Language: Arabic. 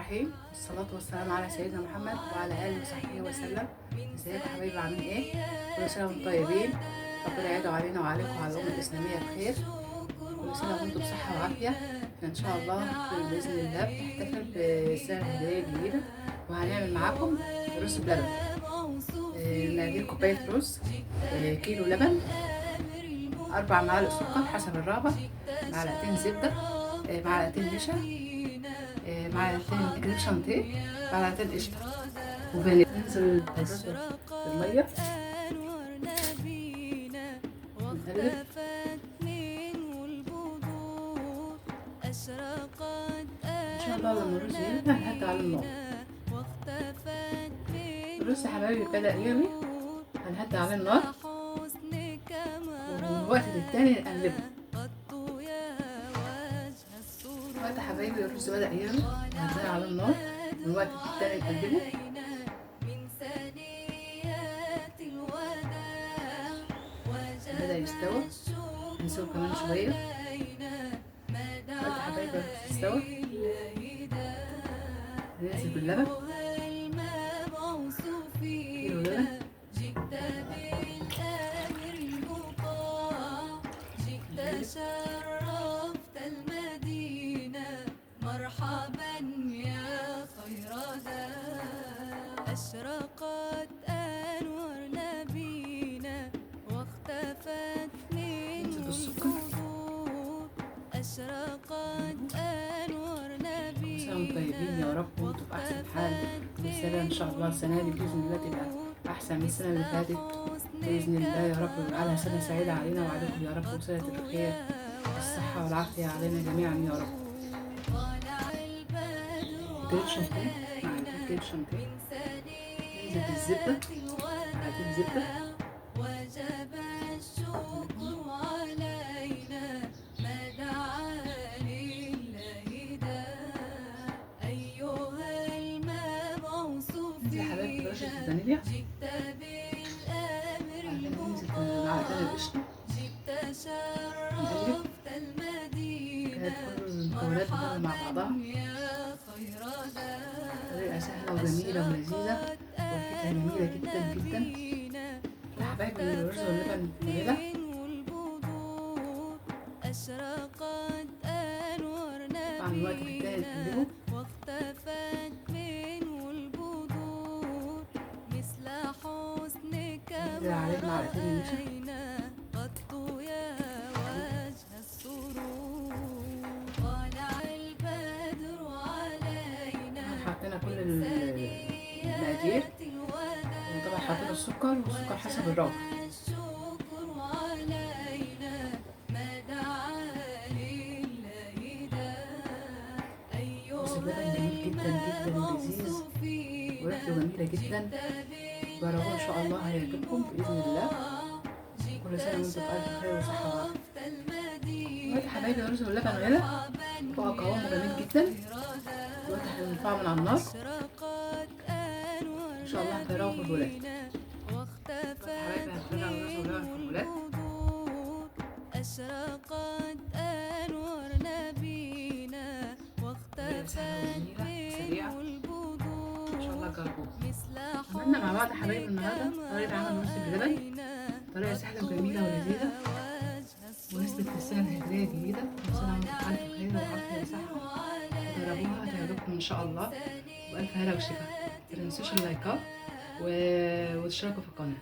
الرحيم، والصلاة والسلام على سيدنا محمد وعلى آله وصحبه وسلم. ازيكم يا حبايبي، عاملين ايه؟ كل سنة وانتم طيبين. ربنا يعيد علينا وعليكم وعلى الأمة الإسلامية بخير. كل سنة وانتم بصحة وعافية. إن شاء الله بإذن الله بنحتفل بسنة هجرية جديدة، وهنعمل معاكم رز بلبن. نقدر كوباية رز، كيلو لبن، 4 معالق سكر حسب الرغبة، معلقتين زبدة، معلقتين نشا، معلقتين كريم شانتيه، معلقتين قشطة، وفانيليا. ننزل الرز بالمية، نقلب. ان شاء الله لما الرز يغلي هنحط على النار. الرز يا حبايبي بدأ يغلي، هنحط على النار، ومن وقت للتاني نقلبه. وقت يا حبايبي الرز بدأ يغلي هنزله على النار، من وقت للتاني نقلبه. بدأ يستوى، هنسيبه كمان شوية. وقت يا حبايبي الرز يستوى هننزل باللبن، كيلو لبن. شرفت المدينة مرحبا يا خير ذا أشرقت أنوار نبينا واختفت منه البدور أشرقت أنوار نبينا. كل سنة وانتم طيبين يا رب، وانتم في أحسن حال. والسنة إن شاء الله السنة دي بإذن الله تبقى أحسن من السنة اللي فاتت بإذن الله يا رب، ويجعلها سنة سعيدة علينا وعليكم يا رب، وسنة الخير والصحة والعافية علينا جميعا يا رب. كريم شانتيه، معلقتين كريم شانتيه، ننزل بالزبدة، معلقتين زبدة، وجب الشكر علينا ما دعا لله دا أيها المبعوث ننزل يا حبايبي برشة الفانيليا، جئت بالأمر ننزل معلقتين القشطة، نقلب. كانت كل المكونات بتعمل مع بعضها، طريقة سهلة وجميلة ولذيذة وريحتها جميلة جدا جدا. يا حبايبي الرز واللبن كده طبعا الوقت التاني نقلبه. ننزل عليه معلقتين النشا، حطينا كل المقادير، وطبعا حطينا السكر، والسكر حسب الرغبة. بس اللبن جميل جدا جدا ولذيذ وريحته جميلة جدا. جربوه إن شاء الله هيعجبكم بإذن الله. كل سنة وانتم بألف خير وصحة وعافية. دلوقتي يا حبايبي الرز واللبن غلى بقى قوامه جميل جدا. دلوقتي هنرفعه من على النار، إن شاء الله هتقراوا في الولاد. حبايبي هنرفع الرز واللبن في الولاد. أشرقت أنوار نبينا واختفت سريعة إن شاء الله جربوه. عملنا مع بعض حبايبي النهارده طريقة عمل رز بلبن، طريقة سهلة وجميلة ولذيذة ونسبة السنة الهجرية جديدة. كل سنة وانتم بألف خير وعافية وصحة. جربوها هتعجبكم إن شاء الله، وألف هلا وشفا. متنسوش اللايكات وتشتركوا في القناة.